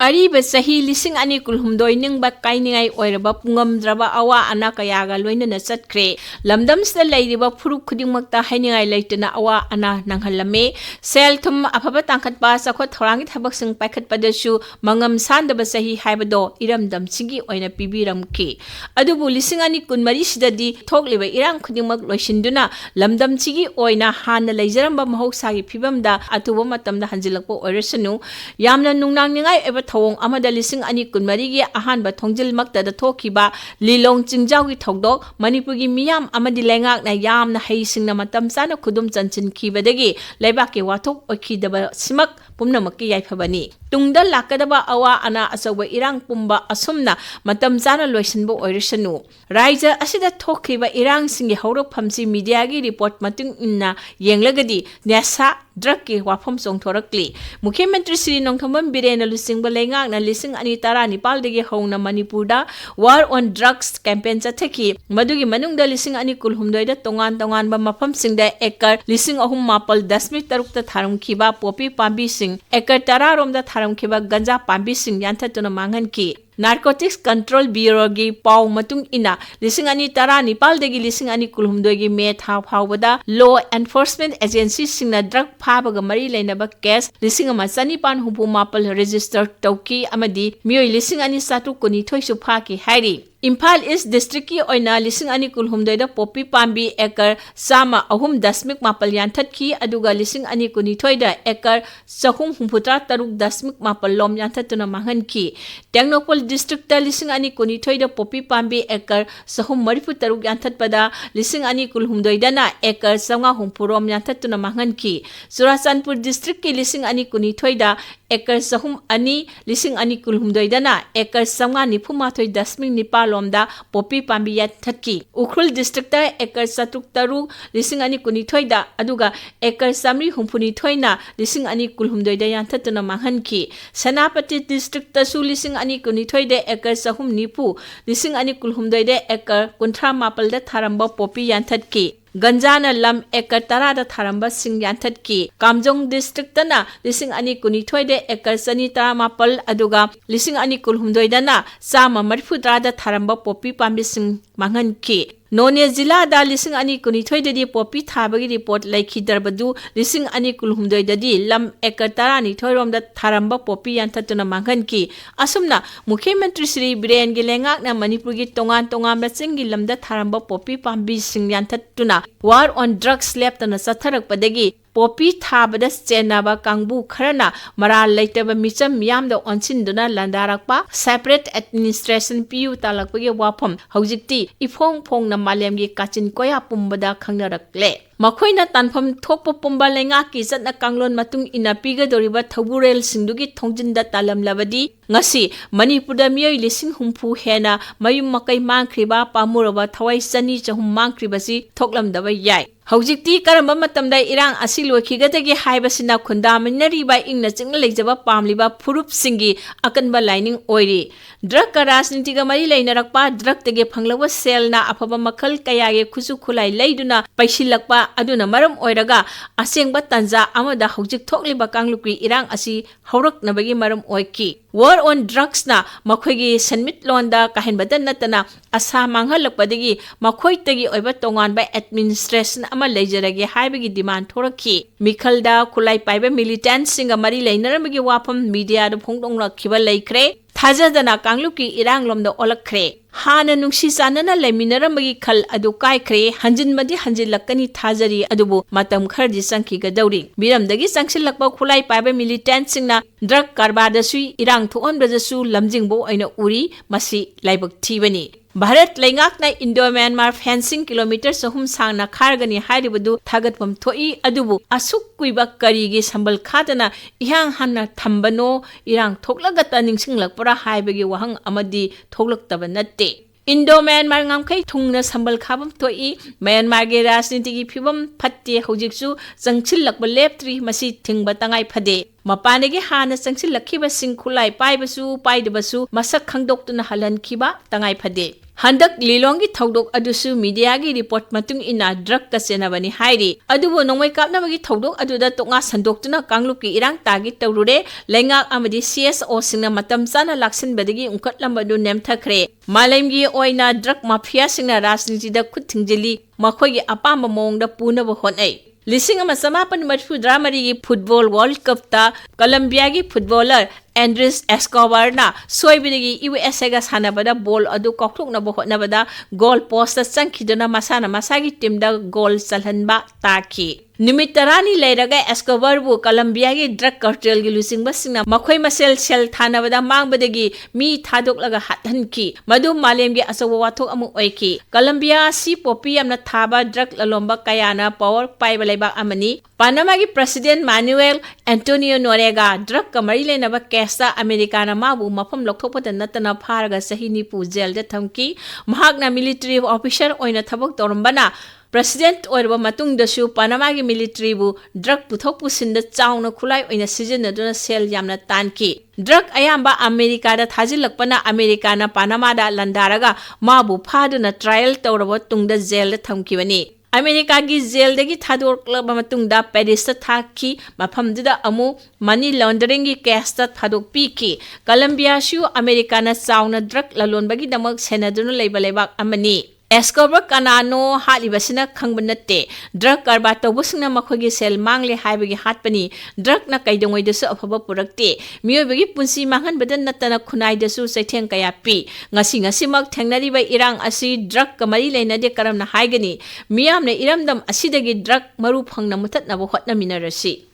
अरीब सही लिसिंग अनि कुलहुमदोय निंगबा काइनिंगाई ओइरबा पुंगमद्रबा अवा अना कयागा लोइनना चटख्रे लमदमसदा लैरिबा फुरुक खुदिंगमक्ता हाइनिंगाई लैतना अवा अना नंगहलमे सेल थुम अफबा तांखतपा सखो थौरांगी थबकसिंग पाइखतपदसु मंगम सानदबा सही हाइबदो इरमदमसिंगी ओइना पिबिरमखि अदुबु लिसिंग अनि कुनमरी सिददी थोकलिबा इरांग खुदिंगमक लोइसिंदुना लमदमसिगी ओइना हाना लैजरमबा महौसागी फिबमदा अतुबा मतमदा हंजिलकपो ओइरसनु यामना नुंगनांगनिंगाई एबा थौंग अमदा लिसिंग अनि कुनमरीगी अहानबा थोंजिलमक्तदा थोखिबा लिलोंग चिंजाउगी थौदोक मणिपुरगी मियाम अमदि लेंगाकना यामना हैसिंगना मतम साना खुदुम चंचिनखिबदगी लेबाकि वाथोक ओखिदबा सिमक पुमनमक्की याइफबनी तुंगदा लाकदबा अवा अना अचौबा इरांग पुंबा असुमना मतम चाना लोइसनबो ओइरसनु राज्य असिदा थोखिबा इरांग सिंगे हौरफमसी मीडियागी रिपोर्ट मतुंग इन्ना येंगलगदी नेसा ड्रग की वाफम चोंथोरक्ली मुख्यमंत्री श्री नोंथोंबम बिरेन लुसिंगबा लेंगाकना लिसिंग अनि तारा निपालदगी हौना मणिपुरदा वार ऑन ड्रग्स कैंपेन चथखि मदुगी मनुंगदा लिसिंग अनि कुलहुमदोइदा तोंगान तोंगानबा मफमसिंगदा एकर लिसिंग अहुम मापल 10.3 थारमखिबा पोपी पांबीसिंग एकर 10 रोमदा थारमखिबा गंजा पांबीसिंग यान्थतुना मांगहनखि नार्कोटिक्स कंट्रोल ब्यूरोगी पाउ मतुंग इना लिसिंग अनि तारा निपालदगी लिसिंग अनि कुलहुमदोइगी मे था फावबदा लॉ एनफोर्समेंट एजेंसी सिंगना ड्रग फाबगा मरी लेनबा केस लिसिंग अमा चनिपान हुपु मापल रजिस्टर तौकी अमदी मियोय लिसिंग अनि सातु कुनी थोइसु फाकी हाइरी इम्फाल ईस्ट डिस्ट्रिक्ट की ओइना लिसिंग अनि कुलहुमदोइदा पोपी पांबी एकर सामा अहुम दशमिक मापल यान्थतखि अदुगा लिसिंग अनि कुनिथोइदा एकर सहुम हुंफुत्रा तरुक दशमिक मापल लोम यान्थतुना मांगहनखि टेक्नोपोल डिस्ट्रिक्ट लिसिंग अनि कुनिथोइदा पोपी पांबी एकर सहुम मरिफु तरुक यान्थतपदा लिसिंग अनि कुलहुमदोइदाना एकर संगा हुंफुरोम यान्थतुना मांगहनखि चुराचांदपुर डिस्ट्रिक्ट की लिसिंग अनि कुनिथोइदा एकर सहुम अनि लिसिंग अनि कुलहुमदोइदाना एकर संगा निफुमाथोइ दशमिक निपाल लोमदा पोपी पांबी याथकी उख्रुल डिस्ट्रिक्ट एकर सतुक तरुक लिसिंग अनि कुनिथोइदा अदुगा एकर सामरी हुंफुनिथोइना लिसिंग अनि कुलहुमदोइदा याथतुना मांगहनखि सेनापति डिस्ट्रिक्ट तसु लिसिंग अनि कुनिथोइदा एकर सहुम निफु लिसिंग अनि कुलहुमदोइदा एकर कुंथ्रा मापलदा थारंबा पोपी याथकी गंजाना लम एकर 10 थारंबा सिंग याथकी कामजोंग डिस्ट्रिक्टना लिसिंग अनि कुनिथोइदा एकर सनी 10 मापल अदुगा लिसिंग अनि कुलहुमदोइदाना चामा 34 थारंबा पोपी पांबी सिंग मांगहनखि नोने जिला दा लिसिंग अनि कुनिथोइददी पोपी थाबगी रिपोर्ट लैखिदरबदु लिसिंग अनि कुलहुमदोइददी लम एकर 12 रोमदा थारंबा पोपी यान्थतुना मांगहनखि असुमना मुख्यमंत्री श्री बिरेन गी लेंगाकना मणिपुरगी तोंगान तोंगान चिंगी लमदा थारंबा पोपी पांबी सिंग यान्थतुना वार ऑन ड्रग्स लेप्तना चथरकपदगी पोपी थाबदा चेनाबा कांगबु खरना मराल लैतबा मिचम मियामदा ओनसिनदुना लंदारकपा सेपरेट एडमिनिस्ट्रेशन पीयू तालकपगे वाफम हौजिक्ति इफोंग फोंगना मालेमगी काचिन कोया पुंबदा खंगनरकले मखोइना तानफम थोकपो पुंबा लेंगाकी चतना कांगलोन मतुंग इना पिगदोरिबा थौबुरेल सिंदुगी थोंजिनदा तालमलबदी ngasi Manipurda miyoi lising humpu hena mayum makai mangkriba pamuraba thawai chani chahum mangkribasi thoklamdaba yai Haujikti karamba matamda irang asi loikhigadagi haibasina khundaminariba ingna chingna leijaba pamliba phurup singi akanba lining oiri drug ka rajnitiga mari leinarakpa drug tege phanglawa sel na afaba makhal kayage khusu khulai leiduna paisilakpa aduna maram oiraga asengba tanja amada haujik thokliba kanglupki irang asi hauraknabagi maram oiki War on drugs na makhoigi senmit londa kahenbada natana asa manghalakpadagi makhoitagi oiba tongan by administration ama leijarage haibagi demand thorakhi mikhalda khulai paiba militant singa mari leinaramagi wafam media da phongdongla khiba leikre thajadana kanglupki irang lomda olakre Hana nungsi sanana leminaramagi khal adu kaikre hanjinmadi hanjilakani thajari adubu matam kharji sangkhigadawri biramdagi sangsilakpa khulai paiba militant singna drug karbadasu irang thoonbrajasu lamjingbo aina uri masi laibak thibani Bharat Laingakna Indo-Myanmar fencing kilometer sahum sangna khargani hairibadu thagatpam thoi adubu asuk kuiba karigi sambal khadana ihang hanna thambano irang thoklagata ningsinglakpara haibagi wahang amadi thoklaktaba natte Indo-Myanmar ngamkai thungna sambal khabam thoi Myanmar ge rajnitigi phibam phatte hojiksu changchillakba leptri masi thingba tangai phade Mapanegi hana changchillakhiba sing khulai paibasu paidabasu masak khangdoktuna halan khiba tangai phade Handak lilongi thaudok adusu media gi report matung ina drug ka senabani hairi adubo nongmai kapna bagi thaudok aduda tonga sandoktuna kanglupki irang tagi tawrure lengak amadi CSO singna matam sana laksin badagi ungkat lambadu nemthakre malemgi oina drug mafia singna rajniti da khuthingjili makhoi apamba mongda punaba honai Lising ama samapan Manipurda marigi football World Cup ta Colombia gi footballer Andres Escobar na soibinigi USA ga sanabada ball adu kokthok na bohot na bada goal post ta changkhidona masana masagi team da goal salhanba taki Nimit tarani leiraga Escobar bu Colombia gi drug cartel gi lusing basingna makhoi masel sel thanabada mangbadagi mi thadok laga hathanki madu malem gi asawa wathok amu oiki Colombia si popi amna thaba drug lalomba kayana power paiba leiba amani Panama gi President Manuel Antonio Noriega drug kamari lenaba kesa Americana mabu mafam lokthokpata natana pharaga sahini pu jail da thamki mahakna military officer oina thabak torambana President oirba matung dasu Panama gi military bu drug puthok pusinda chauna khulai oina season aduna sel yamna tanki drug ayamba America da thajilakpana America na Panama da landaraga mabu phaduna trial tawraba tungda jail da thamki bani America gi jail dagi thadorklaba matungda Paris ta thaki mafamdida amu money laundering gi case ta thadok piki Colombia shu America na sauna drug lalonbagi damak senaduna leibalebak amani Escobar kanano halibasina khangbanate drug karba tawbusna makhogi sel mangle haibagi hatpani drug na kaidongoi desu afaba purakte miyobagi punsi mangan badan natana khunai desu saitheng kaya pi ngasi mak thengnari bai irang asi drug kamari leina de karamna haigani miyamne iramdam asidagi drug maru phangna mutat na bo hotna minarasi